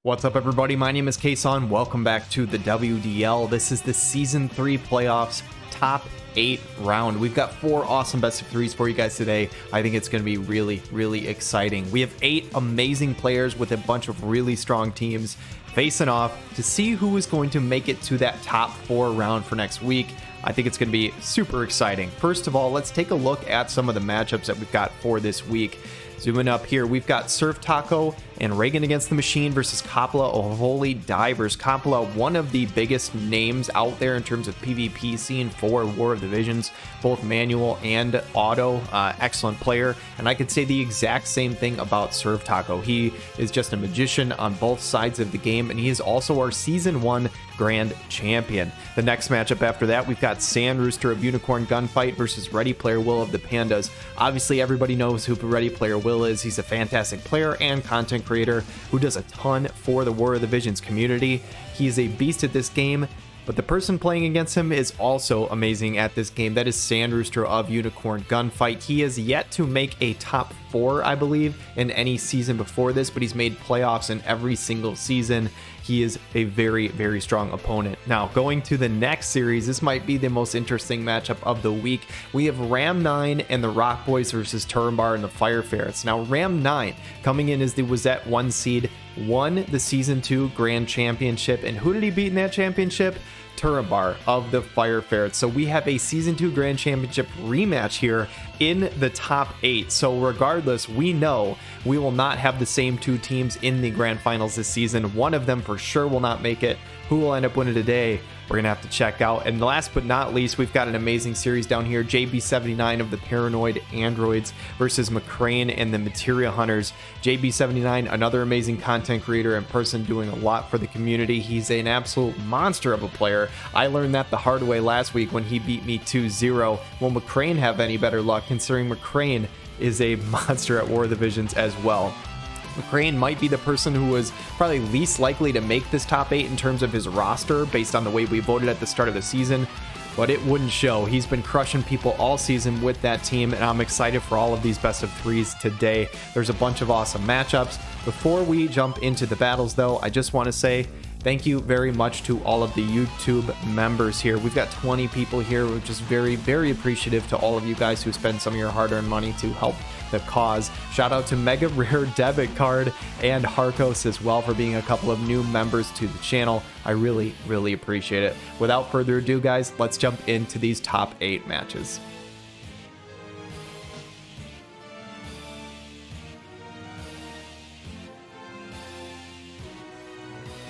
What's up, everybody? My name is Kason. Welcome back to the WDL. This is the Season 3 Playoffs Top 8 round. We've got 4 awesome best of 3s for you guys today. I think it's going to be really exciting. We have 8 amazing players with a bunch of really strong teams facing off to see who is going to make it to that top 4 round for next week. I think it's going to be super exciting. First of all, let's take a look at some of the matchups that we've got for this week. Zooming up here, we've got SurfTaco and Raegen against the Machine versus Coppola, Holy Divers. Coppola, one of the biggest names out there in terms of PvP scene for War of the Visions, both manual and auto. Excellent player, and I could say the exact same thing about SurfTaco. He is just a magician on both sides of the game, and he is also our Season 1 Grand Champion. The next matchup after that, we've got Sandrooster of Unicorn Gunfight versus ReadyPlayerWill of the Pandas. Obviously, everybody knows who ReadyPlayerWill is. He's a fantastic player and content creator who does a ton for the War of the Visions community. He is a beast at this game, but the person playing against him is also amazing at this game. That is Sandrooster of Unicorn Gunfight. He has yet to make a top 4, I believe, in any season before this, but he's made playoffs in every single season. He is a very strong opponent. Now, going to the next series, this might be the most interesting matchup of the week. We have Ram 9 and the Rock Boys versus Turambar and the Fire Ferrets. Now, Ram 9 coming in as the Wazette 1 seed, won the Season 2 Grand Championship. And who did he beat in that championship? Turambar of the Fire Ferrets. So we have a Season 2 Grand Championship rematch here in the top 8. So regardless, we know we will not have the same 2 teams in the Grand Finals this season. One of them for sure will not make it. Who will end up winning today? We're going to have to check out. And last but not least, we've got an amazing series down here. JB79 of the Paranoid Androids versus MacRain and the Materia Hunters. JB79, another amazing content creator and person doing a lot for the community. He's an absolute monster of a player. I learned that the hard way last week when he beat me 2-0. Will MacRain have any better luck, considering MacRain is a monster at War of the Visions as well? MacRain might be the person who was probably least likely to make this top 8 in terms of his roster based on the way we voted at the start of the season, but it wouldn't show. He's been crushing people all season with that team, and I'm excited for all of these best of 3s today. There's a bunch of awesome matchups. Before we jump into the battles, though, I just want to say thank you very much to all of the YouTube members here. We've got 20 people here, which is very appreciative to all of you guys who spend some of your hard-earned money to help the cause. Shout out to Mega Rare Debit Card and Harkos as well for being a couple of new members to the channel. I really appreciate it. Without further ado, guys, let's jump into these top 8 matches.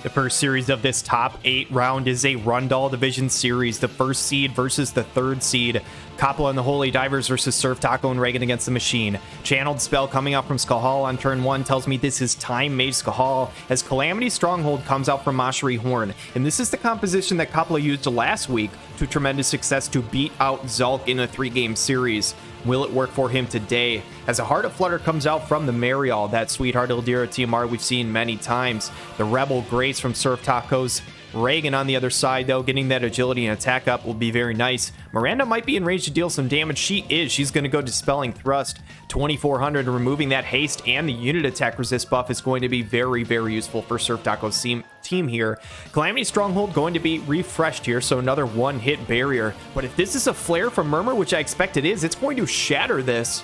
The first series of this top 8 round is a Rundall Division series. The first seed versus the third seed. Coppola and the Holy Divers versus SurfTaco and Raegen against the Machine. Channeled spell coming out from Skahal on turn 1 tells me this is Time Mage Skahal, as Calamity Stronghold comes out from Mashri Horn. And this is the composition that Coppola used last week to tremendous success to beat out Zulk in a 3-game series. Will it work for him today? As a Heart of Flutter comes out from the Marial, that Sweetheart Ildira TMR we've seen many times. The Rebel Grace from SurfTaco's. Raegen on the other side, though, getting that agility and attack up will be very nice. Miranda might be in range to deal some damage. She is. She's going to go Dispelling Thrust. 2400, removing that haste and the unit attack resist buff is going to be very useful for SurfTaco's team here. Calamity Stronghold going to be refreshed here, so another 1-hit barrier. But if this is a flare from Murmur, which I expect it is, it's going to shatter this.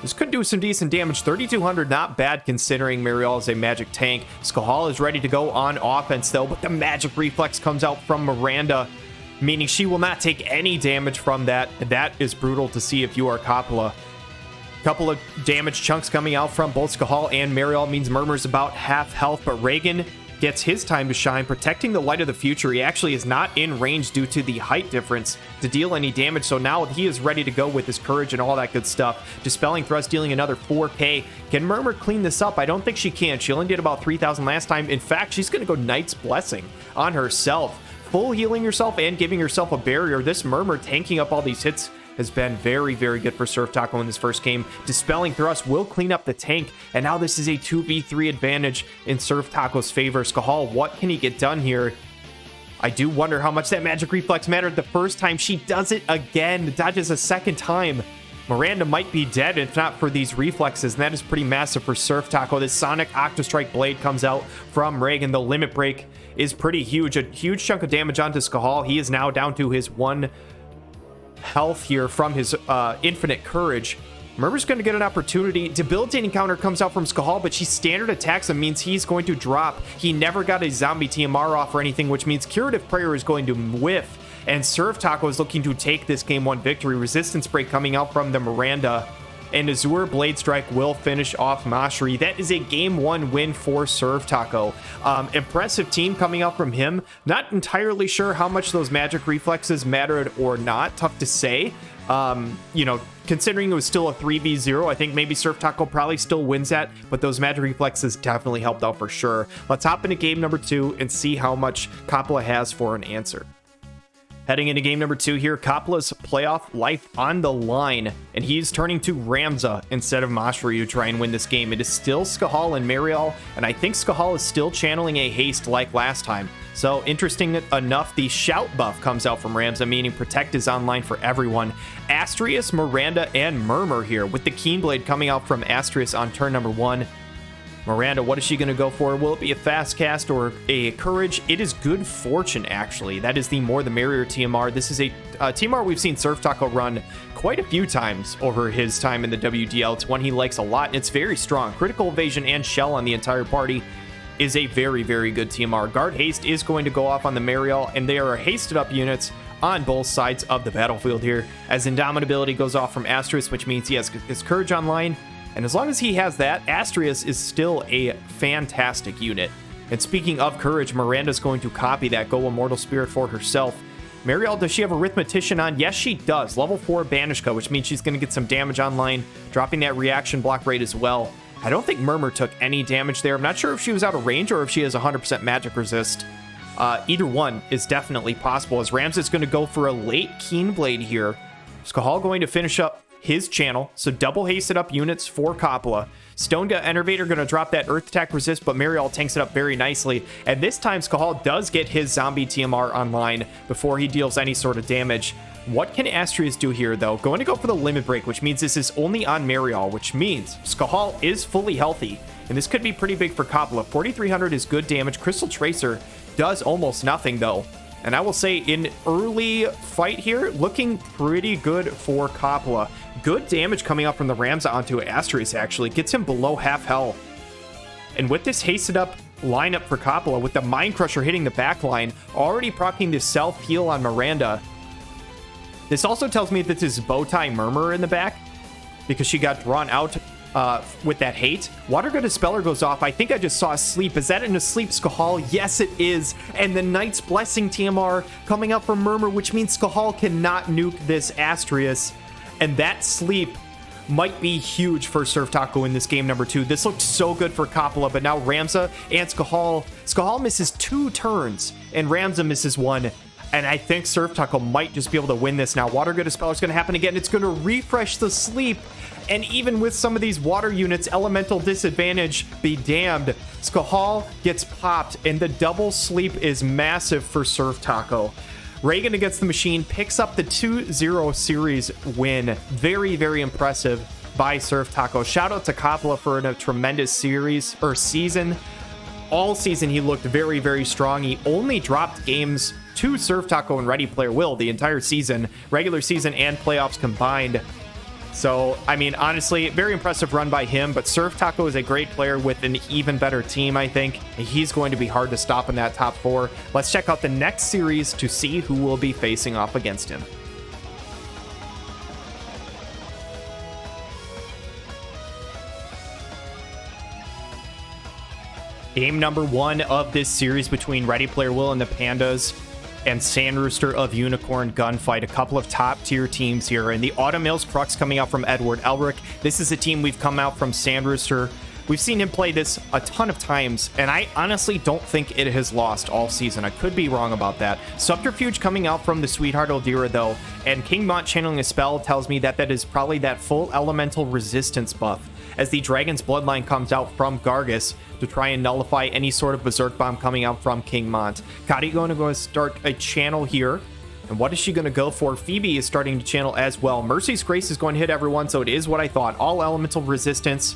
This could do some decent damage. 3200, not bad considering Mariel is a magic tank. Skahal is ready to go on offense though, but the magic reflex comes out from Miranda, meaning she will not take any damage from that. That is brutal to see if you are Coppola. Couple of damage chunks coming out from both Skahal and Mariel means Murmur's about half health, but Raegen gets his time to shine, protecting the Light of the Future. He actually is not in range due to the height difference to deal any damage, so now he is ready to go with his courage and all that good stuff. Dispelling Thrust dealing another 4k. Can Murmur clean this up? I don't think she can. She only did about 3,000 last time. In fact, she's going to go Knight's Blessing on herself. Full healing herself and giving herself a barrier. This Murmur tanking up all these hits has been very good for SurfTaco in this first game. Dispelling Thrust will clean up the tank, and now this is a 2v3 advantage in SurfTaco's favor. Skahal, what can he get done here? I do wonder how much that magic reflex mattered the first time. She does it again, dodges a second time. Miranda might be dead if not for these reflexes, and that is pretty massive for SurfTaco. This Sonic Octostrike Blade comes out from Raegen. The limit break is pretty huge. A huge chunk of damage onto Skahal. He is now down to his 1 health here from his infinite courage. Murmur's going to get an opportunity. Debilitating counter comes out from Skahal, but she standard attacks him, means he's going to drop. He never got a zombie TMR off or anything, which means Curative Prayer is going to whiff. And SurfTaco is looking to take this game 1 victory. Resistance break coming out from the Miranda. And Azure Blade Strike will finish off Mashri. That is a game 1 win for SurfTaco. Impressive team coming out from him. Not entirely sure how much those magic reflexes mattered or not. Tough to say. You know, considering it was still a 3v0, I think maybe SurfTaco probably still wins that, but those magic reflexes definitely helped out for sure. Let's hop into game number 2 and see how much Coppola has for an answer. Heading into game number 2 here, Coppola's playoff life on the line, and he's turning to Ramza instead of Mashri to try and win this game. It is still Skahal and Mariel, and I think Skahal is still channeling a haste like last time. So interesting enough, the shout buff comes out from Ramza, meaning protect is online for everyone. Astrius, Miranda, and Murmur here, with the Keen Blade coming out from Astrius on turn number 1. Miranda, what is she going to go for? Will it be a fast cast or a courage? It is good fortune, actually. That is the more the merrier TMR. This is a TMR we've seen SurfTaco run quite a few times over his time in the WDL. It's one he likes a lot, and it's very strong. Critical evasion and shell on the entire party is a very, very good TMR. Guard haste is going to go off on the Mariel, and they are hasted up units on both sides of the battlefield here, as Indomitability goes off from Astrius, which means he has his courage online. And as long as he has that, Astrius is still a fantastic unit. And speaking of courage, Miranda's going to copy that, go Immortal Spirit for herself. Mariel, does she have Arithmetician on? Yes, she does. Level 4 Banishka, which means she's going to get some damage online, dropping that reaction block rate as well. I don't think Murmur took any damage there. I'm not sure if she was out of range or if she has 100% magic resist. Either one is definitely possible, as Ramza is going to go for a late Keen Blade here. Skahal going to finish up his channel, so double hasted up units for Coppola. Stonega Enervator going to drop that Earth Attack resist, but Mariel tanks it up very nicely. And this time, Skahal does get his zombie TMR online before he deals any sort of damage. What can Astrius do here, though? Going to go for the Limit Break, which means this is only on Mariel, which means Skahal is fully healthy. And this could be pretty big for Coppola. 4,300 is good damage. Crystal Tracer does almost nothing, though. And I will say, in early fight here, looking pretty good for Coppola. Good damage coming up from the Ramza onto Astrius, actually. Gets him below half health. And with this hasted up lineup for Coppola, with the Mind Crusher hitting the back line, already proccing the self-heal on Miranda. This also tells me that this is Bowtie Murmur in the back, because she got drawn out with that hate. Water Good Dispeller goes off. I think I just saw a sleep. Is that an asleep Skahal? Yes, it is. And the Knight's Blessing TMR coming up from Murmur, which means Skahal cannot nuke this Astrius. And that sleep might be huge for SurfTaco in this game number 2. This looked so good for Coppola, but now Ramza and Skahal. Skahal misses 2 turns, and Ramza misses 1. And I think SurfTaco might just be able to win this now. Water Good Dispeller is going to happen again. It's going to refresh the sleep. And even with some of these water units, elemental disadvantage be damned. Skahal gets popped, and the double sleep is massive for SurfTaco. Raegen against the machine picks up the 2-0 series win. Very, very impressive by SurfTaco. Shout out to Coppola for a tremendous series or season. All season he looked very, very strong. He only dropped games to SurfTaco and ReadyPlayerWill the entire season, regular season and playoffs combined. So, I mean, honestly, very impressive run by him, but SurfTaco is a great player with an even better team, I think. He's going to be hard to stop in that top 4. Let's check out the next series to see who will be facing off against him. Game number 1 of this series between ReadyPlayerWill and the Pandas and Sandrooster of Unicorn Gunfight. A couple of top tier teams here, and the Autumn Crux coming out from Edward Elric. This is a team we've come out from Sandrooster. We've seen him play this a ton of times, and I honestly don't think it has lost all season. I could be wrong about that. Subterfuge coming out from the Sweetheart Eldira, though, and King Mont channeling a spell tells me that that is probably that full elemental resistance buff, as the Dragon's Bloodline comes out from Gargus to try and nullify any sort of Berserk Bomb coming out from King Mont. Kadi going to go start a channel here And what is she going to go for? Phoebe is starting to channel as well. Mercy's Grace is going to hit everyone, so it is what I thought. All elemental resistance.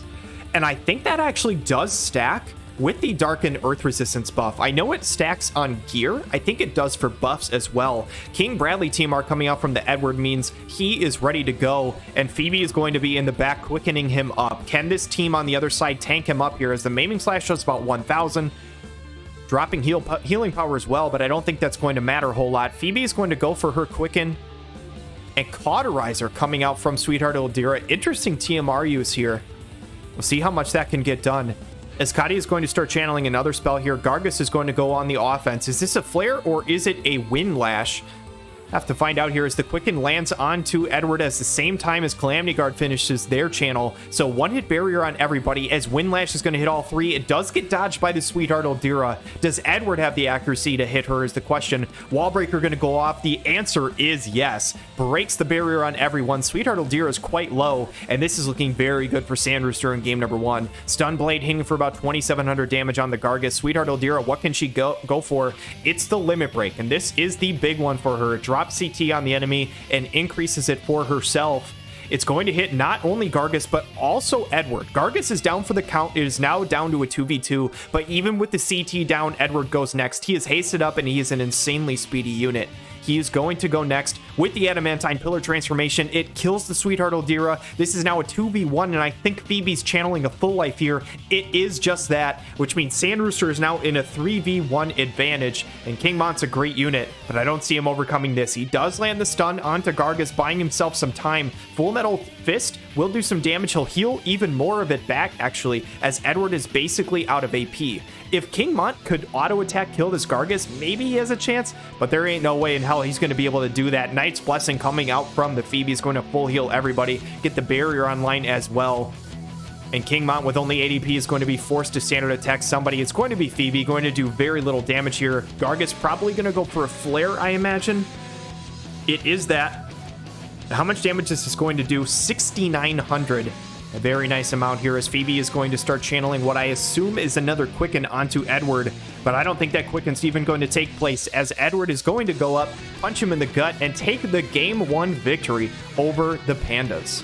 And I think that actually does stack with the Darken Earth Resistance buff. I know it stacks on gear. I think it does for buffs as well. King Bradley team are coming out from the Edward means he is ready to go, and Phoebe is going to be in the back quickening him up. Can this team on the other side tank him up here as the Maiming Slash does about 1,000? Dropping healing power as well, but I don't think that's going to matter a whole lot. Phoebe is going to go for her quicken. And Cauterizer coming out from Sweetheart Eldira. Interesting TMR use here. We'll see how much that can get done. As Katia is going to start channeling another spell here, Gargus is going to go on the offense. Is this a flare or is it a wind lash? Have to find out here as the Quicken lands onto Edward at the same time as Calamity Guard finishes their channel. So one hit barrier on everybody as Windlash is going to hit all three. It does get dodged by the Sweetheart Eldira. Does Edward have the accuracy to hit her is the question. Wallbreaker going to go off. The answer is yes. Breaks the barrier on everyone. Sweetheart Eldira is quite low, and this is looking very good for Sandrooster in game number 1. Stun Blade hitting for about 2,700 damage on the Gargus. Sweetheart Eldira, what can she go for? It's the Limit Break, and this is the big one for her. Drops CT on the enemy and increases it for herself. It's going to hit not only Gargus, but also Edward. Gargus is down for the count. It is now down to a 2v2, but even with the CT down, Edward goes next. He is hasted up, and he is an insanely speedy unit. He is going to go next with the Adamantine Pillar transformation. It kills the Sweetheart Eldira. This is now a 2v1, and I think Phoebe's channeling a full life here. It is just that, which means Sandrooster is now in a 3v1 advantage, and King Mont's a great unit, but I don't see him overcoming this. He does land the stun onto Gargus, buying himself some time. Full Metal Fist will do some damage. He'll heal even more of it back, actually, as Edward is basically out of AP. If King Mont could auto-attack kill this Gargus, maybe he has a chance, but there ain't no way in hell he's going to be able to do that. Knight's Blessing coming out from the Phoebe is going to full heal everybody, get the barrier online as well. And King Mont with only ADP is going to be forced to standard attack somebody. It's going to be Phoebe, going to do very little damage here. Gargus probably going to go for a flare, I imagine. It is that. How much damage is this going to do? 6,900. A very nice amount here as Phoebe is going to start channeling what I assume is another Quicken onto Edward, but I don't think that Quicken's even going to take place as Edward is going to go up, punch him in the gut, and take the game 1 victory over the Pandas.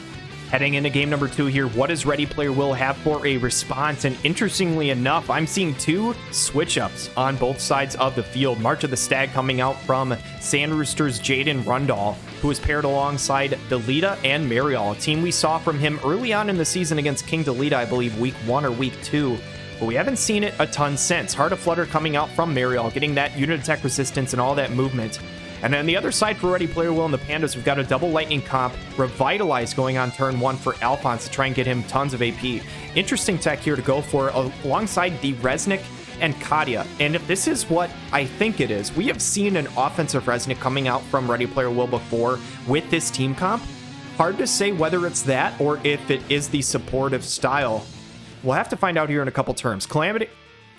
Heading into game number 2 here, what does ReadyPlayerWill have for a response? And interestingly enough, I'm seeing 2 switch-ups on both sides of the field. March of the Stag coming out from Sandrooster's Jaden Rundall, who is paired alongside Delita and Mariol, a team we saw from him early on in the season against King Delita, I believe, week 1 or week 2. But we haven't seen it a ton since. Heart of Flutter coming out from Mariol, getting that unit attack resistance and all that movement. And on the other side for ReadyPlayerWill and the Pandas, we've got a double lightning comp, Revitalize going on turn 1 for Alphonse to try and get him tons of AP. Interesting tech here to go for alongside the Resnick and Katia. And if this is what I think it is, we have seen an offensive Resnick coming out from ReadyPlayerWill before with this team comp. Hard to say whether it's that or if it is the supportive style. We'll have to find out here in a couple Calamity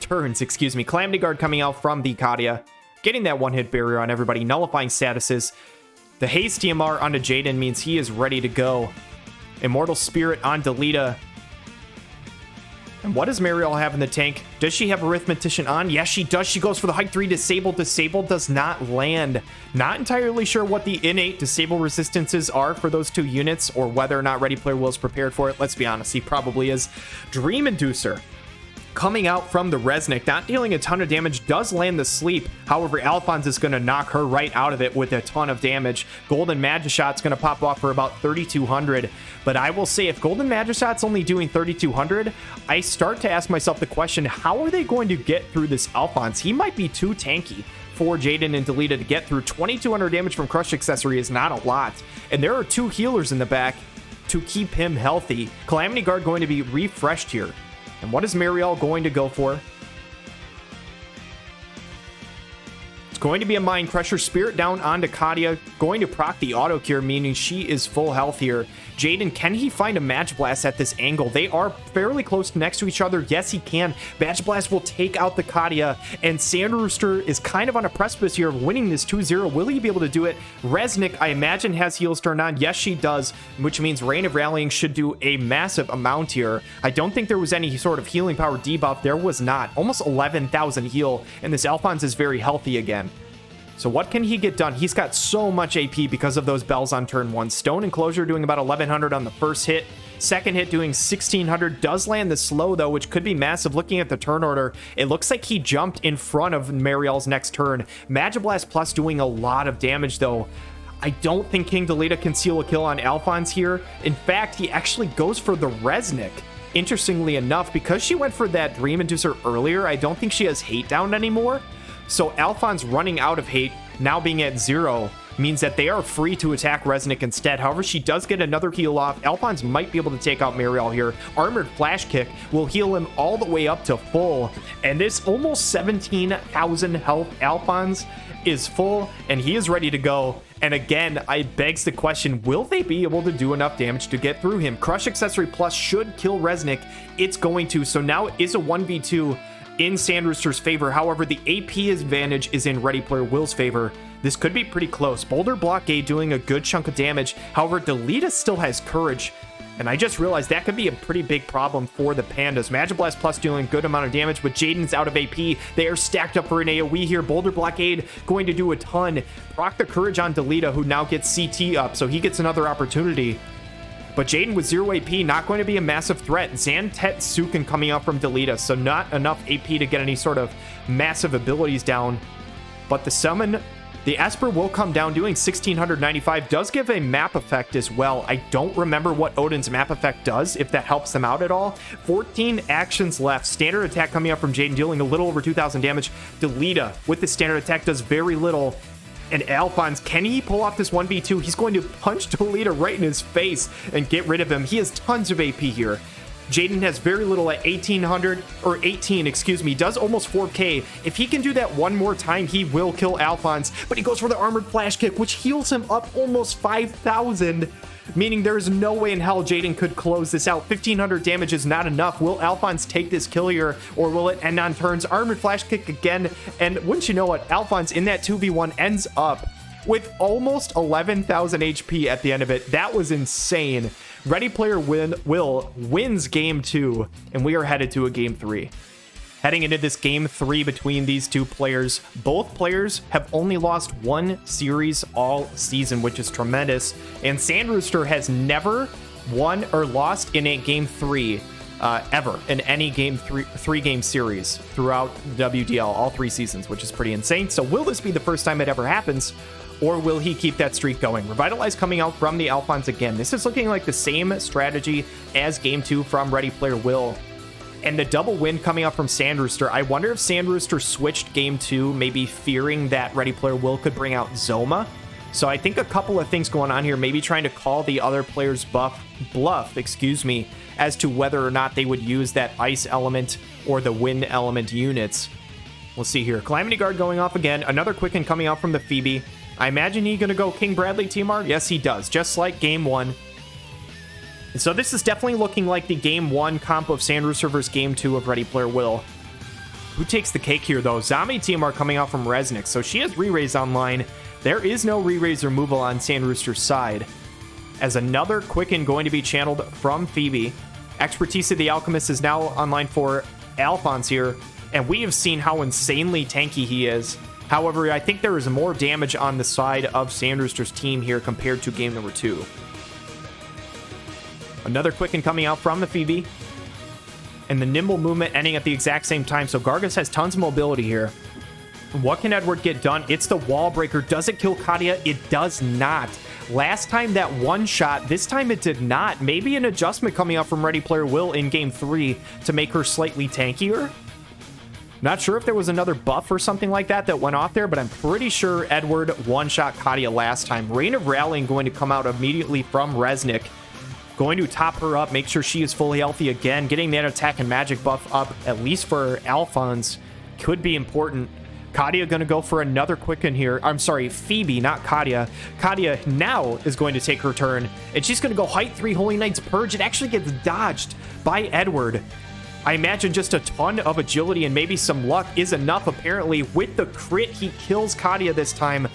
Guard coming out from the Katia, getting that one-hit barrier on everybody, nullifying statuses. The Haze TMR onto Jaden means he is ready to go. Immortal Spirit on Delita. And what does Mariol have in the tank? Does she have Arithmetician on? Yes, she does. She goes for the Hike 3 Disable. Disable does not land. Not entirely sure what the innate Disable resistances are for those 2 units, or whether or not ReadyPlayerWill is prepared for it. Let's be honest, he probably is. Dream Inducer coming out from the Resnick, not dealing a ton of damage, does land the sleep. However, Alphonse is going to knock her right out of it with a ton of damage. Golden Magishot's going to pop off for about 3,200. But I will say, if Golden Magishot's only doing 3,200, I start to ask myself the question, how are they going to get through this Alphonse? He might be too tanky for Jaden and Delita to get through. 2,200 damage from Crush Accessory is not a lot. And there are 2 healers in the back to keep him healthy. Calamity Guard going to be refreshed here. And what is Mariol going to go for? It's going to be a Mind Crusher. Spirit down onto Katia. Going to proc the auto cure, meaning she is full health here. Jaden, can he find a Match Blast at this angle? They are fairly close next to each other. Yes, he can. Match Blast will take out the Katia, and Sandrooster is kind of on a precipice here of winning this 2-0. Will he be able to do it? Resnick, I imagine, has heals turned on. Yes, she does, which means Rain of Rallying should do a massive amount here. I don't think there was any sort of healing power debuff. There was not. Almost 11,000 heal, and this Alphonse is very healthy again. So what can he get done? He's got so much AP because of those bells on turn 1. Stone Enclosure doing about 1100 on the first hit. Second hit doing 1600. Does land the slow, though, which could be massive. Looking at the turn order, it looks like he jumped in front of Mariel's next turn. Magiblast Plus doing a lot of damage, though. I don't think King Delita can seal a kill on Alphonse here. In fact, he actually goes for the Resnick. Interestingly enough, because she went for that Dream Inducer earlier, I don't think she has hate down anymore. So Alphonse running out of hate, now being at 0, means that they are free to attack Resnick instead. However, she does get another heal off. Alphonse might be able to take out Mariel here. Armored Flash Kick will heal him all the way up to full. And this almost 17,000 health Alphonse is full, and he is ready to go. And again, I begs the question, will they be able to do enough damage to get through him? Crush Accessory Plus should kill Resnick. It's going to. So now it is a 1v2 in Sandrooster's favor. However, the AP advantage is in ReadyPlayerWill's favor. This could be pretty close. Boulder Blockade doing a good chunk of damage. However, Delita still has Courage. And I just realized that could be a pretty big problem for the Pandas. Magiblast Plus doing a good amount of damage, but Jaden's out of AP. They are stacked up for an AoE here. Boulder Blockade going to do a ton. Proc the Courage on Delita, who now gets CT up, so he gets another opportunity. But Jaden with 0 AP, not going to be a massive threat. Zantet Sukin coming out from Delita, so not enough AP to get any sort of massive abilities down. But the summon, the Esper will come down doing 1695, does give a map effect as well. I don't remember what Odin's map effect does, if that helps them out at all. 14 actions left. Standard attack coming up from Jaden, dealing a little over 2,000 damage. Delita with the standard attack does very little. And Alphonse, can he pull off this 1v2? He's going to punch Delita right in his face and get rid of him. He has tons of AP here. Jaden has very little at 1800, or 18, excuse me, does almost 4k. If he can do that one more time, he will kill Alphonse, but he goes for the Armored Flash Kick, which heals him up almost 5,000, meaning there is no way in hell Jaden could close this out. 1,500 damage is not enough. Will Alphonse take this kill here, or will it end on turns? Armored Flash Kick again, and wouldn't you know it, Alphonse in that 2v1 ends up with almost 11,000 HP at the end of it. That was insane. ReadyPlayerWill wins game 2, and we are headed to a game 3. Heading into this game 3 between these two players, both players have only lost one series all season, which is tremendous. And Sandrooster has never won or lost in a game 3 ever in any three game series throughout the WDL, all 3 seasons, which is pretty insane. So will this be the first time it ever happens? Or will he keep that streak going? Revitalize coming out from the Alphonse again. This is looking like the same strategy as Game 2 from ReadyPlayerWill. And the double win coming out from Sandrooster. I wonder if Sandrooster switched Game 2, maybe fearing that ReadyPlayerWill could bring out Zoma. So I think a couple of things going on here, maybe trying to call the other player's bluff, as to whether or not they would use that ice element or the wind element units. We'll see here. Calamity Guard going off again. Another Quicken coming out from the Phoebe. I imagine he's going to go King Bradley TMR. Yes, he does, just like Game 1. And so this is definitely looking like the Game 1 comp of Sandrooster versus Game 2 of ReadyPlayerWill. Who takes the cake here, though? Zombie TMR coming out from Resnick. So she has Re-Raise online. There is no Re-Raise removal on Sandrooster's side. As another Quicken going to be channeled from Phoebe. Expertise of the Alchemist is now online for Alphonse here. And we have seen how insanely tanky he is. However, I think there is more damage on the side of Sandrooster's team here compared to game number 2. Another Quicken coming out from the Phoebe. And the Nimble movement ending at the exact same time. So Gargus has tons of mobility here. What can Edward get done? It's the Wall Breaker. Does it kill Katia? It does not. Last time that one shot, this time it did not. Maybe an adjustment coming out from ReadyPlayerWill in game 3 to make her slightly tankier. Not sure if there was another buff or something like that went off there, but I'm pretty sure Edward one-shot Katia last time. Reign of Rallying going to come out immediately from Resnick. Going to top her up, make sure she is fully healthy again. Getting that attack and magic buff up, at least for Alphonse, could be important. Katia going to go for another Quicken here. I'm sorry, Phoebe, not Katia. Katia now is going to take her turn, and she's going to go Height 3 Holy Knight's Purge. It actually gets dodged by Edward. I imagine just a ton of agility and maybe some luck is enough. Apparently, with the crit, he kills Katia this time.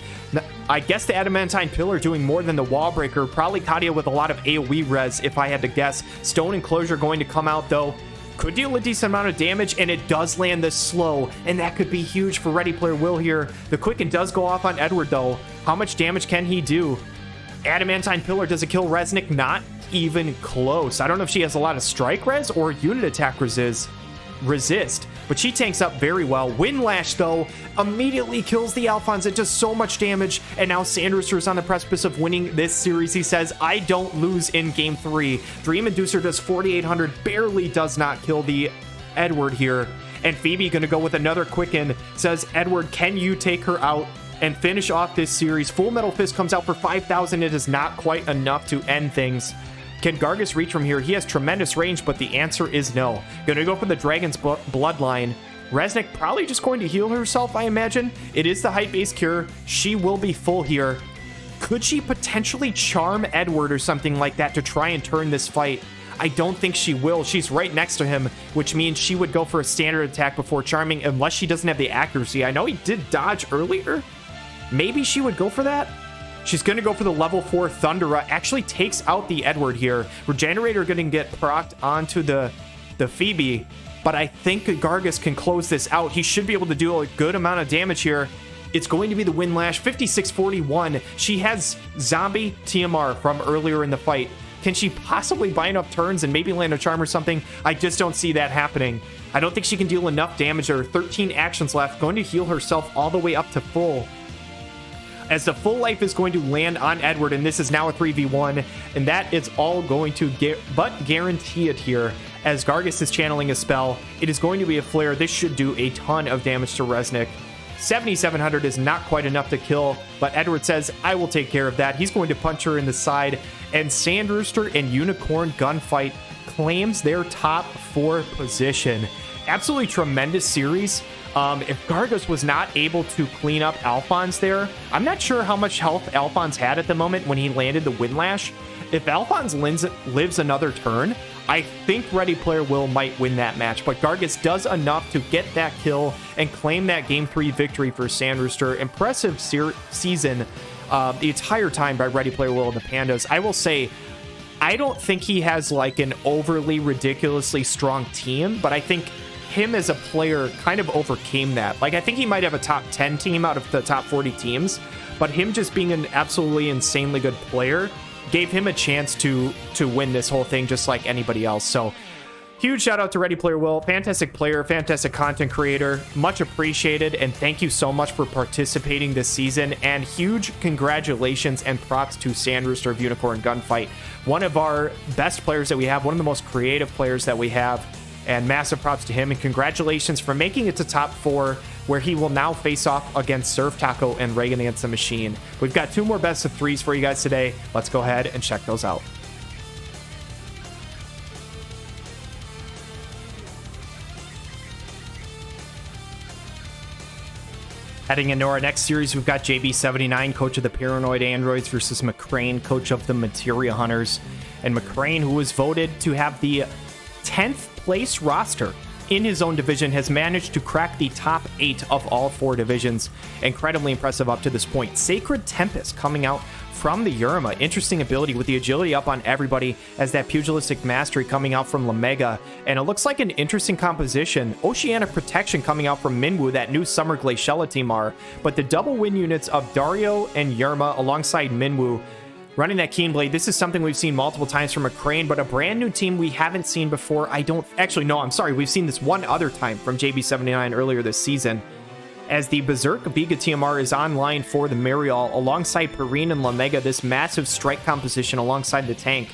I guess the Adamantine Pillar doing more than the Wall Breaker. Probably Katia with a lot of AoE res, if I had to guess. Stone Enclosure going to come out, though. could deal a decent amount of damage, and it does land this slow, and that could be huge for ReadyPlayerWill here. The Quicken does go off on Edward, though. How much damage can he do? Adamantine Pillar, does it kill Resnick? Not even close. I don't know if she has a lot of strike res or unit attack resist, but she tanks up very well. Windlash, though, immediately kills the Alphonse. It does so much damage, and now Sandrooster is on the precipice of winning this series. He says, I don't lose in game 3. Dream Inducer does 4,800, barely does not kill the Edward here, and Phoebe gonna go with another Quicken, says, Edward, can you take her out and finish off this series? Full Metal Fist comes out for 5,000. It is not quite enough to end things. Can Gargus reach from here? He has tremendous range, but the answer is no. Gonna go for the Dragon's Bloodline. Resnick probably just going to heal herself, I imagine. It is the height-based cure. She will be full here. Could she potentially charm Edward or something like that to try and turn this fight? I don't think she will. She's right next to him, which means she would go for a standard attack before charming, unless she doesn't have the accuracy. I know he did dodge earlier. Maybe she would go for that. She's going to go for the level 4 Thundera. Actually takes out the Edward here. Regenerator going to get procced onto the Phoebe, but I think Gargus can close this out. He should be able to do a good amount of damage here. It's going to be the Windlash, 5641. She has Zombie TMR from earlier in the fight. Can she possibly buy enough turns and maybe land a charm or something? I just don't see that happening. I don't think she can deal enough damage. There are 13 actions left. Going to heal herself all the way up to full, as the full life is going to land on Edward, and this is now a 3v1, and that is all going to guarantee it here, as Gargus is channeling a spell. It is going to be a flare. This should do a ton of damage to Resnick. 7,700 is not quite enough to kill, but Edward says, I will take care of that. He's going to punch her in the side, and Sandrooster and Unicorn Gunfight claims their top 4 position. Absolutely tremendous series. If Gargus was not able to clean up Alphonse there, I'm not sure how much health Alphonse had at the moment when he landed the Windlash. If Alphonse lives another turn, I think ReadyPlayerWill might win that match, but Gargus does enough to get that kill and claim that Game 3 victory for Sandrooster. Impressive season the entire time by ReadyPlayerWill and the Pandas. I will say, I don't think he has like an overly ridiculously strong team, but I think him as a player kind of overcame that. Like, I think he might have a top 10 team out of the top 40 teams, but him just being an absolutely insanely good player gave him a chance to win this whole thing just like anybody else. So huge shout out to ReadyPlayerWill. Fantastic player, fantastic content creator, much appreciated, and thank you so much for participating this season. And huge congratulations and props to Sandrooster of Unicorn Gunfight, one of our best players that we have, one of the most creative players that we have. And massive props to him, and congratulations for making it to top 4, where he will now face off against SurfTaco and Raegen against the Machine. We've got 2 more best of 3s for you guys today. Let's go ahead and check those out. Heading into our next series, we've got JB79, coach of the Paranoid Androids, versus MacRain, coach of the Materia Hunters. And MacRain, who was voted to have the 10th place roster in his own division, has managed to crack the top 8 of all 4 divisions. Incredibly impressive up to this point. Sacred Tempest coming out from the Yurima. Interesting ability with the agility up on everybody, as that pugilistic mastery coming out from Lamega. And it looks like an interesting composition. Oceanic Protection coming out from Minwu, that new Summer Glaciella team are. But the double win units of Dario and Yurima alongside Minwu running that Keen Blade. This is something we've seen multiple times from MacRain, but a brand new team we haven't seen before. I'm sorry, we've seen this one other time from JB79 earlier this season, as the Berserk Biga TMR is online for the Mariol alongside Perrine and Lamega, this massive strike composition alongside the tank.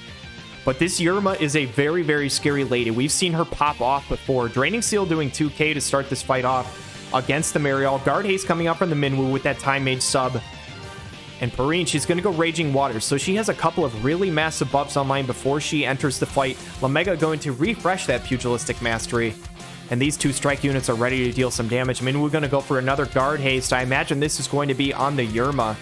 But this Yurima is a very, very scary lady. We've seen her pop off before. Draining Seal doing 2k to start this fight off against the Mariol. Guard Haste coming up from the Minwu with that Time Mage sub. And Perrine, she's going to go Raging Waters, so she has a couple of really massive buffs online before she enters the fight. Lamega going to refresh that Pugilistic Mastery, and these 2 strike units are ready to deal some damage. I mean, we're going to go for another Guard Haste. I imagine this is going to be on the Yurima,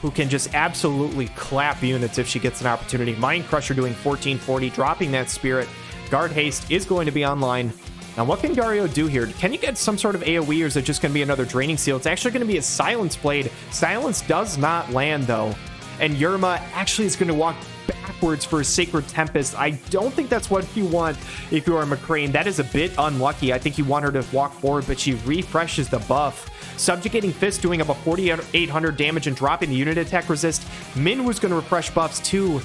who can just absolutely clap units if she gets an opportunity. Mind Crusher doing 1440, dropping that Spirit. Guard Haste is going to be online. Now, what can Dario do here? Can you get some sort of AoE, or is it just going to be another Draining Seal? It's actually going to be a Silence Blade. Silence does not land, though. And Yurima actually is going to walk back backwards for a Sacred Tempest. I don't think that's what you want if you are MacRain. That is a bit unlucky. I think you want her to walk forward, but she refreshes the buff. Subjugating Fist doing about 4,800 damage and dropping the unit attack resist. Minwoo's going to refresh buffs too.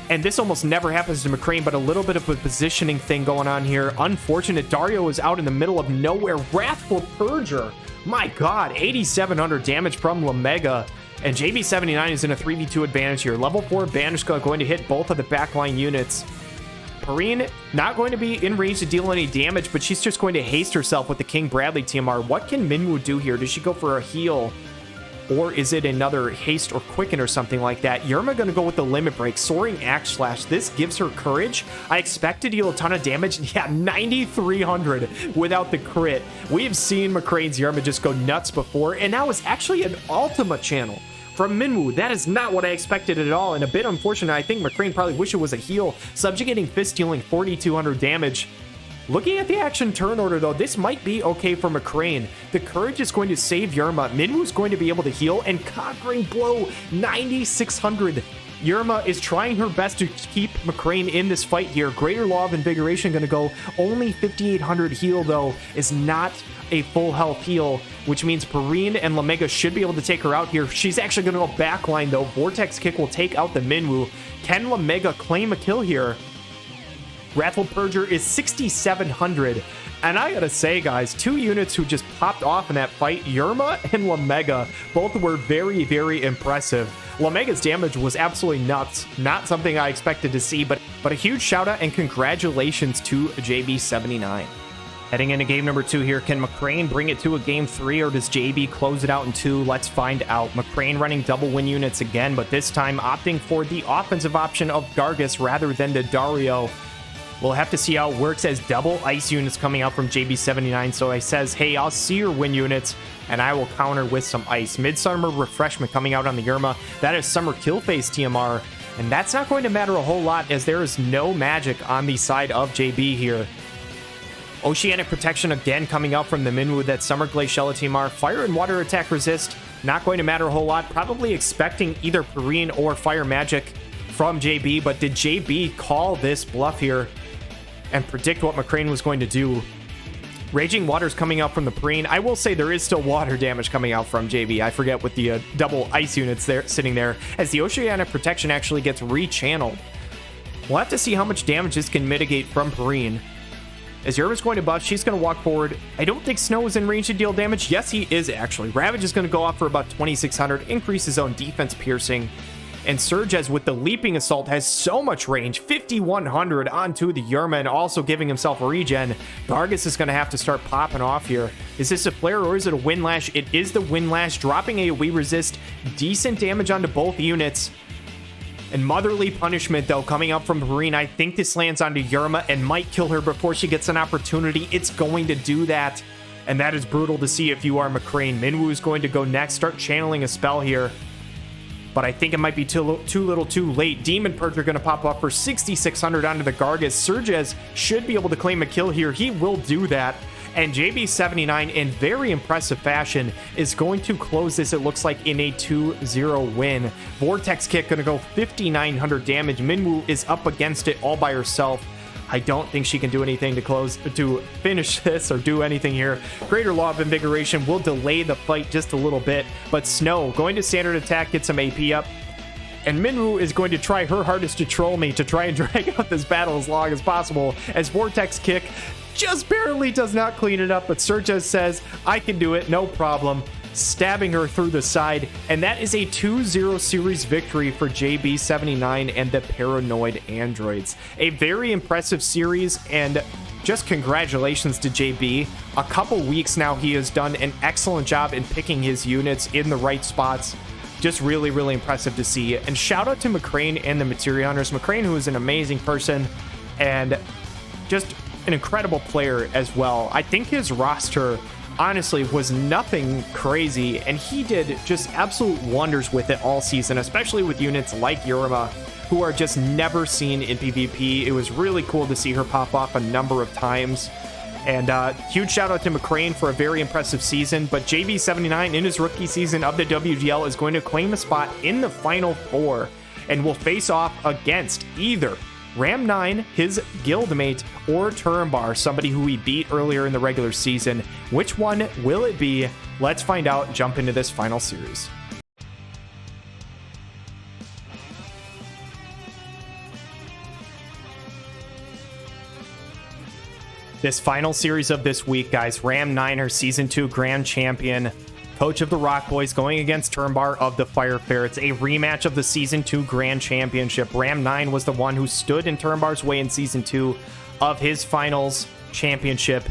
And this almost never happens to MacRain, but a little bit of a positioning thing going on here. Unfortunate. Dario is out in the middle of nowhere. Wrathful Purger. My God, 8,700 damage from Lamega. And JB79 is in a 3v2 advantage here. Level 4 Banishka going to hit both of the backline units. Perrine not going to be in range to deal any damage, but she's just going to haste herself with the King Bradley TMR. What can Minwoo do here? Does she go for a heal? Or is it another haste or quicken or something like that? Yerma going to go with the limit break. Soaring Axe Slash. This gives her courage. I expect to deal a ton of damage. Yeah, 9,300 without the crit. We've seen MacRain's Yerma just go nuts before, and now it's actually an Ultima channel from Minwoo. That is not what I expected at all, and a bit unfortunate. I think MacRain probably wish it was a heal. Subjugating Fist dealing 4,200 damage. Looking at the action turn order, though, this might be okay for MacRain. The courage is going to save Yerma. Minwoo's going to be able to heal, and Conquering Blow, 9,600. Yerma is trying her best to keep MacRain in this fight here. Greater Law of Invigoration going to go. Only 5,800 heal, though, is not a full health heal, which means Perrine and Lamega should be able to take her out here. She's actually going to go backline, though. Vortex Kick will take out the Minwoo. Can Lamega claim a kill here? Wrathful Purger is 6,700. And I gotta say, guys, two units who just popped off in that fight, Yerma and Lamega, both were very, very impressive. Lamega's damage was absolutely nuts. Not something I expected to see, but a huge shout out and congratulations to JB79. Heading into game number 2 here, can MacRain bring it to a game 3, or does JB close it out in 2? Let's find out. MacRain running double win units again, but this time opting for the offensive option of Gargus rather than the Dario. We'll have to see how it works as double ice units coming out from JB79. So he says, hey, I'll see your win units, and I will counter with some ice. Midsummer Refreshment coming out on the Yerma. That is Summer Killface TMR, and that's not going to matter a whole lot as there is no magic on the side of JB here. Oceanic Protection again coming out from the Minwoo. That Summer Glaciella TMR. Fire and Water Attack Resist. Not going to matter a whole lot. Probably expecting either Perrine or Fire Magic from JB, but did JB call this bluff here and predict what MacRain was going to do? Raging Water's coming out from the Perrine. I will say there is still water damage coming out from JB. I forget with the double ice units there sitting there, as the Oceanic Protection actually gets rechanneled. We'll have to see how much damage this can mitigate from Perrine. As Yerma's going to buff, she's going to walk forward. I don't think Snow is in range to deal damage. Yes, he is actually. Ravage is going to go off for about 2,600, increase his own defense piercing. And Surges with the Leaping Assault has so much range, 5,100 onto the Yerma, and also giving himself a regen. Gargus is going to have to start popping off here. Is this a flare or is it a Windlash? It is the Windlash, dropping AoE resist. Decent damage onto both units. And Motherly Punishment, though, coming up from Perrine. I think this lands onto Yerma and might kill her before she gets an opportunity. It's going to do that. And that is brutal to see if you are MacRain. Minwoo is going to go next, start channeling a spell here. But I think it might be too little too late. Demon Purger going to pop up for 6,600 onto the Gargus. Surges should be able to claim a kill here. He will do that. And JB79, in very impressive fashion, is going to close this, it looks like, in a 2-0 win. Vortex Kick going to go 5,900 damage. Minwoo is up against it all by herself. I don't think she can do anything to finish this or do anything here. Greater Law of Invigoration will delay the fight just a little bit, but Snow going to standard attack, get some AP up. And Minwoo is going to try her hardest to troll me to try and drag out this battle as long as possible, as Vortex Kick just barely does not clean it up, but Surges says, I can do it, no problem, stabbing her through the side. And that is a 2-0 series victory for JB79 and the Paranoid Androids. A very impressive series, and just congratulations to JB. A couple weeks now, he has done an excellent job in picking his units in the right spots. Just really, really impressive to see. And shout out to MacRain and the Materia Hunters. MacRain, who is an amazing person and just an incredible player as well. I think his roster honestly was nothing crazy, and he did just absolute wonders with it all season, especially with units like Yerma, who are just never seen in PvP. It was really cool to see her pop off a number of times. And huge shout out to MacRain for a very impressive season, but JB79 in his rookie season of the WDL is going to claim a spot in the Final Four. and will face off against either Ram 9, his guildmate, or Turambar, somebody who he beat earlier in the regular season. Which one will it be? Let's find out. Jump into this final series. This final series of this week, guys, Ram 9, Season 2 Grand Champion, coach of the Rock Boys, going against Turambar of the Fire Ferrets, a rematch of the Season 2 Grand Championship. Ram 9 was the one who stood in Turambar's way in Season 2 of his finals championship.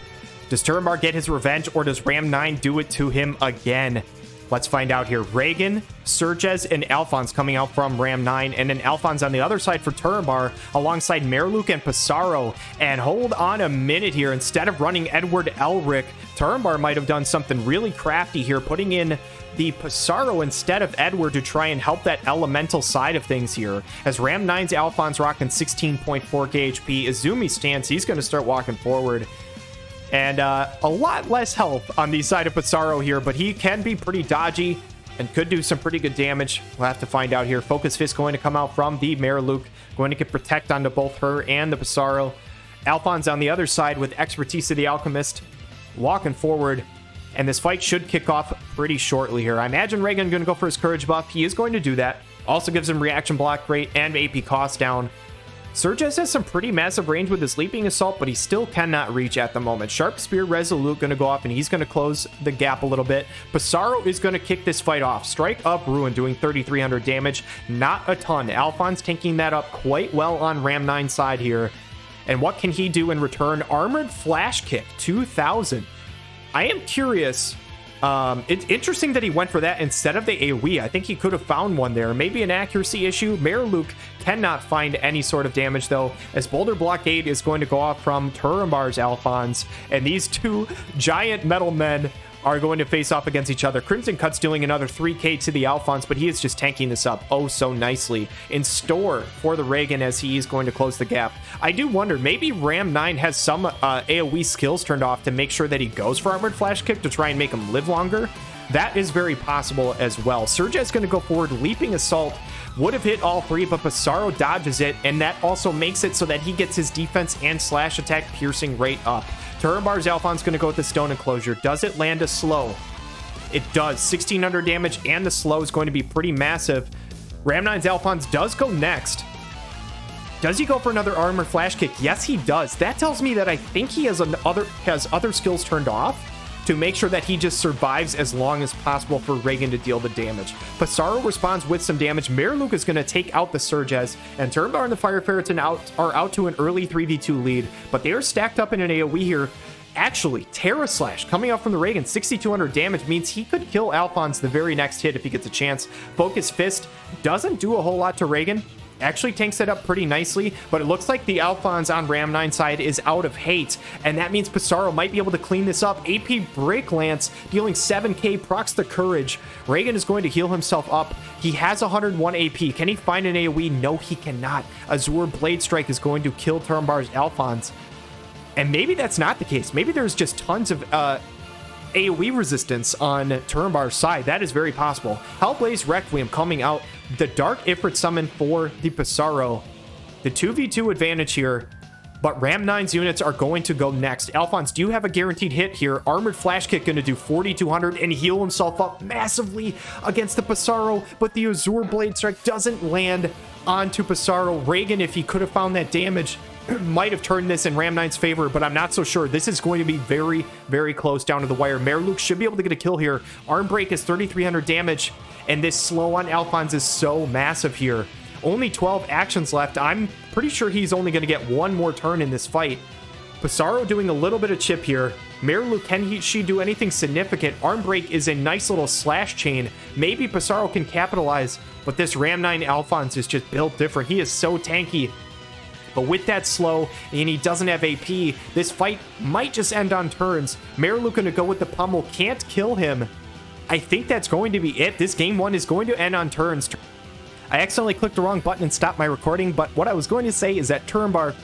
Does Turambar get his revenge, or does Ram 9 do it to him again? Let's find out here. Raegen, Surges, and Alphonse coming out from Ram 9, and then Alphonse on the other side for Turambar, alongside Merluc and Pissarro. And hold on a minute here. Instead of running Edward Elric, Turambar might have done something really crafty here, putting in the Pissarro instead of Edward to try and help that elemental side of things here. As Ram 9's Alphonse rocking 16.4k HP, Izumi stance, he's going to start walking forward. And a lot less health on the side of Pissarro here, but he can be pretty dodgy and could do some pretty good damage. We'll have to find out here. Focus Fist going to come out from the Merluc, going to get Protect onto both her and the Pissarro. Alphonse on the other side with Expertise of the Alchemist, walking forward. And this fight should kick off pretty shortly here. I imagine Raegen going to go for his Courage buff. He is going to do that. Also gives him Reaction Block rate and AP cost down. Surges has some pretty massive range with his Leaping Assault, but he still cannot reach at the moment. Sharp Spear Resolute going to go off, and he's going to close the gap a little bit. Pissarro is going to kick this fight off. Strike Up Ruin doing 3,300 damage. Not a ton. Alphonse tanking that up quite well on Ram 9's side here. And what can he do in return? Armored Flash Kick, 2,000. I am curious. It's interesting that he went for that instead of the AoE. I think he could have found one there. Maybe an accuracy issue. Merluc cannot find any sort of damage, though, as Boulder Blockade is going to go off from Turambar's Alphonse. And these two giant metal men are going to face off against each other. Crimson Cut's doing another 3k to the Alphonse, but he is just tanking this up oh so nicely. In store for the Raegen as he is going to close the gap. I do wonder, maybe Ram 9 has some AoE skills turned off to make sure that he goes for Armored Flash Kick to try and make him live longer. That is very possible as well. Surge is going to go forward. Leaping Assault would have hit all three, but Pissarro dodges it, and that also makes it so that he gets his defense and slash attack piercing rate up. Turambar's Alphonse going to go with the Stone Enclosure. Does it land a slow? It does. 1,600 damage, and the slow is going to be pretty massive. Ram 9's Alphonse does go next. Does he go for another Armor Flash Kick? Yes, he does. That tells me that I think he has other skills turned off to make sure that he just survives as long as possible for Raegen to deal the damage. Pissarro responds with some damage. Merluc is going to take out the Surges, and Turambar and the Fire Ferrets are out to an early 3v2 lead, but they are stacked up in an AoE here. Actually, Terra Slash coming out from the Raegen, 6,200 damage, means he could kill Alphonse the very next hit if he gets a chance. Focus Fist doesn't do a whole lot to Raegen. Actually tanks it up pretty nicely, but it looks like the Alphonse on Ram 9 side is out of hate, and that means Pissarro might be able to clean this up. AP Break Lance dealing 7k, procs the Courage. Raegen is going to heal himself up. He has 101 AP. Can he find an AoE? No, he cannot. Azure Blade Strike is going to kill Turambar's Alphonse. And maybe that's not the case. Maybe there's just tons of AoE resistance on Turambar's side. That is very possible. Hellblaze Requiem coming out. The Dark Ifrit summon for the Pissarro. The 2v2 advantage here, but Ram 9's units are going to go next. Alphonse, do you have a guaranteed hit here? Armored Flash Kick going to do 4,200 and heal himself up massively against the Pissarro, but the Azure Blade Strike doesn't land onto Pissarro. Raegen, if he could have found that damage, might have turned this in Ram 9's favor, but I'm not so sure. This is going to be very, very close down to the wire. Merluc should be able to get a kill here. Arm Break is 3,300 damage, and this slow on Alphonse is so massive here. Only 12 actions left. I'm pretty sure he's only going to get one more turn in this fight. Pissarro doing a little bit of chip here. Merluc, can she do anything significant? Arm Break is a nice little slash chain. Maybe Pissarro can capitalize, but this Ram 9 Alphonse is just built different. He is so tanky. But with that slow, and he doesn't have AP, this fight might just end on turns. Merluc going to go with the pummel, can't kill him. I think that's going to be it. This game one is going to end on turns. I accidentally clicked the wrong button and stopped my recording, but what I was going to say is that Turambar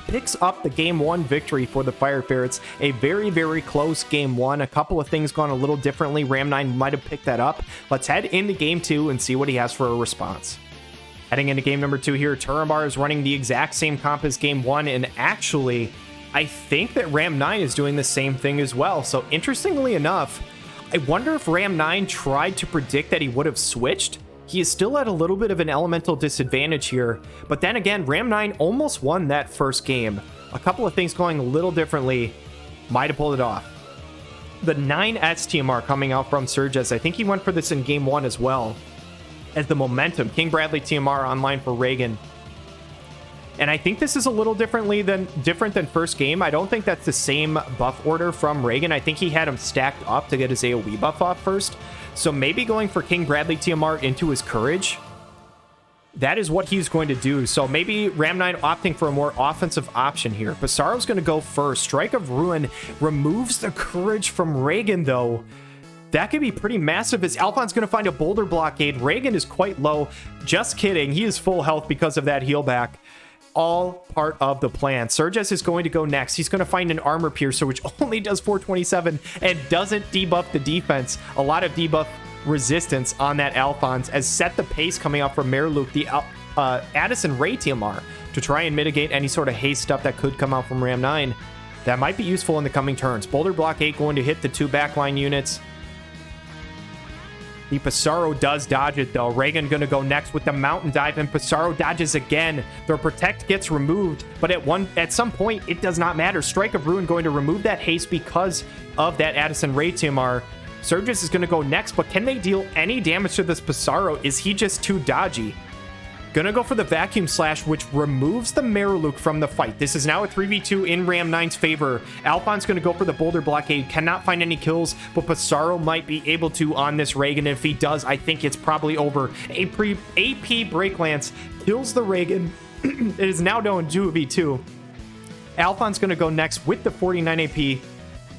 picks up the game one victory for the Fire Ferrets. A very, very close game one. A couple of things gone a little differently. Ram 9 might have picked that up. Let's head into game two and see what he has for a response. Heading into game number 2 here, Turambar is running the exact same comp as game 1, and actually, I think that Ram 9 is doing the same thing as well. So interestingly enough, I wonder if Ram 9 tried to predict that he would have switched. He is still at a little bit of an elemental disadvantage here, but then again, Ram 9 almost won that first game. A couple of things going a little differently might have pulled it off. The 9S TMR coming out from Surges, I think he went for this in game 1 as well, as the momentum. King Bradley TMR online for Raegen. And I think this is a little different than first game. I don't think that's the same buff order from Raegen. I think he had him stacked up to get his AoE buff off first. So maybe going for King Bradley TMR into his Courage. That is what he's going to do. So maybe Ram 9 opting for a more offensive option here. Pissarro's going to go first. Strike of Ruin removes the Courage from Raegen, though. That could be pretty massive, as Alphon's going to find a boulder blockade. Raegen is quite low. Just kidding. He is full health because of that heal back. All part of the plan. Surges is going to go next. He's going to find an armor piercer, which only does 427 and doesn't debuff the defense. A lot of debuff resistance on that Alphonse, as set the pace coming up from Merluke, the Addison Ray TMR, to try and mitigate any sort of haste stuff that could come out from Ram 9. That might be useful in the coming turns. Boulder Block 8 going to hit the 2 backline units. The Pissarro does dodge it, though. Raegen going to go next with the Mountain Dive, and Pissarro dodges again. Their Protect gets removed, but at some point, it does not matter. Strike of Ruin going to remove that haste because of that Addison Ray TMR. Surges is going to go next, but can they deal any damage to this Pissarro? Is he just too dodgy? Gonna go for the Vacuum Slash, which removes the Merluke from the fight. This is now a 3v2 in Ram 9's favor. Alphon's gonna go for the Boulder Blockade. Cannot find any kills, but Pissarro might be able to on this Raegen. If he does, I think it's probably over. AP Break Lance kills the Raegen. It is now down 2v2. Alphon's gonna go next with the 49 AP.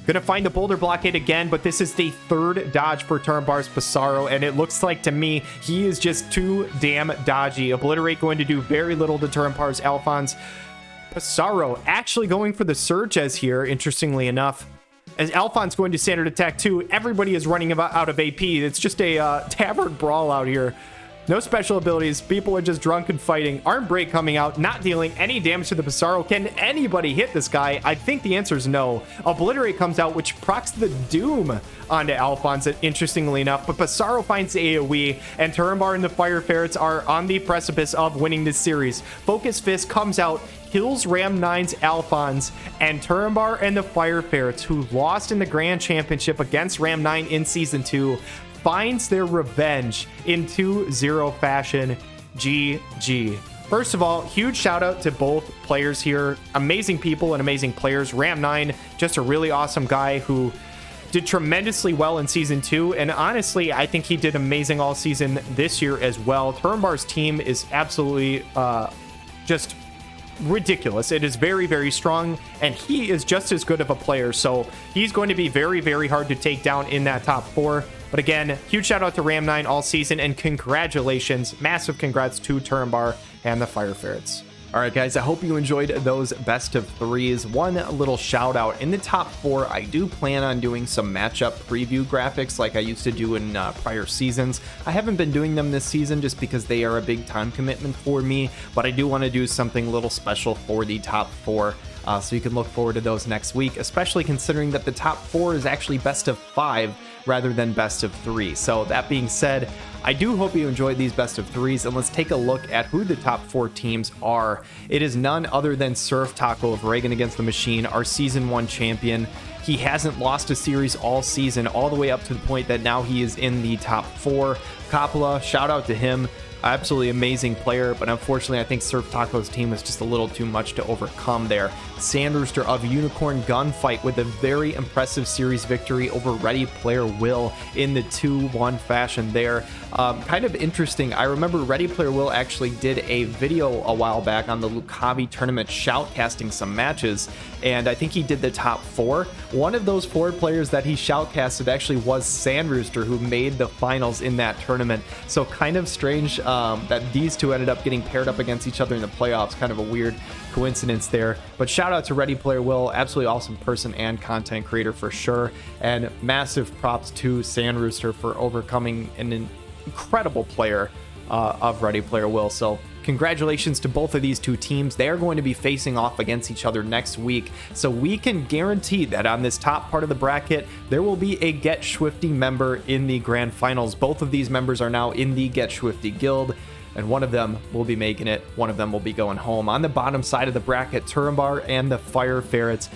Gonna find the Boulder Blockade again, but this is the third dodge for Turambar's Pissarro, and it looks like to me he is just too damn dodgy. Obliterate going to do very little to Turambar's Alphonse. Pissarro actually going for the Surges here, interestingly enough. As Alphonse going to standard attack too, everybody is running out of AP. It's just a tavern brawl out here. No special abilities. People are just drunk and fighting. Arm Break coming out, not dealing any damage to the Pissarro. Can anybody hit this guy? I think the answer is no. Obliterate comes out, which procs the Doom onto Alphonse, interestingly enough. But Pissarro finds AoE, and Turambar and the Fire Ferrets are on the precipice of winning this series. Focus Fist comes out, kills Ram 9's Alphonse, and Turambar and the Fire Ferrets, who lost in the Grand Championship against Ram 9 in Season 2, finds their revenge in 2-0 fashion. GG. First of all, huge shout out to both players here. Amazing people and amazing players. Ram 9, just a really awesome guy who did tremendously well in Season 2, and honestly, I think he did amazing all season this year as well. Turambar's team is absolutely just ridiculous. It is very, very strong, and he is just as good of a player, so he's going to be very, very hard to take down in that top 4. But again, huge shout out to Ram 9 all season, and congratulations, massive congrats to Turambar and the Fire Ferrets. All right, guys, I hope you enjoyed those best of 3s. One little shout out in the top 4. I do plan on doing some matchup preview graphics like I used to do in prior seasons. I haven't been doing them this season just because they are a big time commitment for me, but I do want to do something a little special for the top 4. So you can look forward to those next week, especially considering that the top 4 is actually best of 5 rather than best of 3. So that being said, I do hope you enjoyed these best of 3s, and let's take a look at who the top 4 teams are. It is none other than SurfTaco of Raegen Against the Machine, our Season 1 champion. He hasn't lost a series all season, all the way up to the point that now he is in the top 4. Coppola, shout out to him. Absolutely amazing player, but unfortunately I think SurfTaco's team is just a little too much to overcome there. Sandrooster of Unicorn Gunfight with a very impressive series victory over ReadyPlayerWill in the 2-1 fashion there. Kind of interesting, I remember ReadyPlayerWill actually did a video a while back on the Lukavi tournament shoutcasting some matches, and I think he did the top 4. One of those 4 players that he shoutcasted actually was Sandrooster, who made the finals in that tournament. So kind of strange that these two ended up getting paired up against each other in the playoffs. Kind of a weird coincidence there, but shout out to ReadyPlayerWill, absolutely awesome person and content creator for sure, and massive props to Sandrooster for overcoming an incredible player of Ready Player Will. So congratulations to both of these two teams. They are going to be facing off against each other next week. So we can guarantee that on this top part of the bracket, there will be a Get Swifty member in the grand finals. Both of these members are now in the Get Swifty guild, and one of them will be making it. One of them will be going home. On the bottom side of the bracket, Turambar and the Fire Ferrets.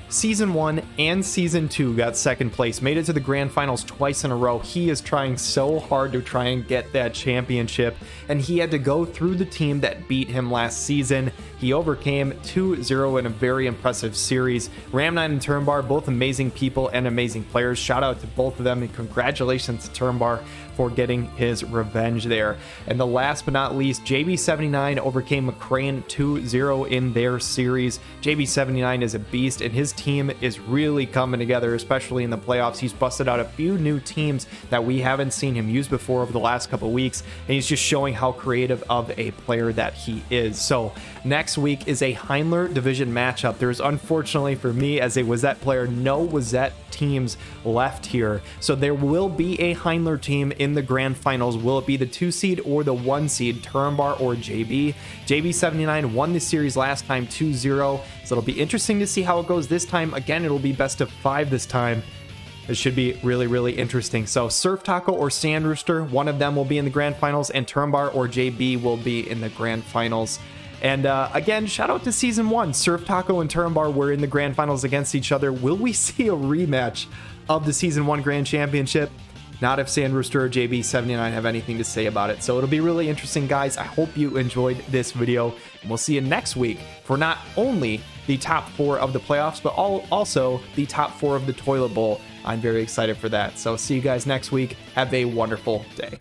Season 1 and Season 2 got second place, made it to the grand finals twice in a row. He is trying so hard to try and get that championship, and he had to go through the team that beat him last season. He overcame 2-0 in a very impressive series. Ram9 and Turambar, both amazing people and amazing players. Shout out to both of them, and congratulations to Turambar for getting his revenge there. And the last but not least, JB79 overcame MacRain 2-0 in their series. JB79 is a beast, and his team is really coming together, especially in the playoffs. He's busted out a few new teams that we haven't seen him use before over the last couple weeks, and he's just showing how creative of a player that he is. So next week is a Heinler division matchup. There's, unfortunately for me as a Wazette player, no Wazette teams left here. So there will be a Heinler team in the grand finals. Will it be the 2 seed or the 1 seed, Turambar or JB? JB79 won the series last time 2-0, so it'll be interesting to see how it goes this time. Again, it'll be best of 5 this time. It should be really, really interesting. So SurfTaco or Sandrooster, one of them will be in the grand finals, and Turambar or JB will be in the grand finals. And again, shout out to Season 1. SurfTaco and Turambar were in the grand finals against each other. Will we see a rematch of the Season 1 Grand Championship? Not if Sandrooster or JB79 have anything to say about it. So it'll be really interesting, guys. I hope you enjoyed this video. And we'll see you next week for not only the top 4 of the playoffs, but also the top 4 of the Toilet Bowl. I'm very excited for that. So see you guys next week. Have a wonderful day.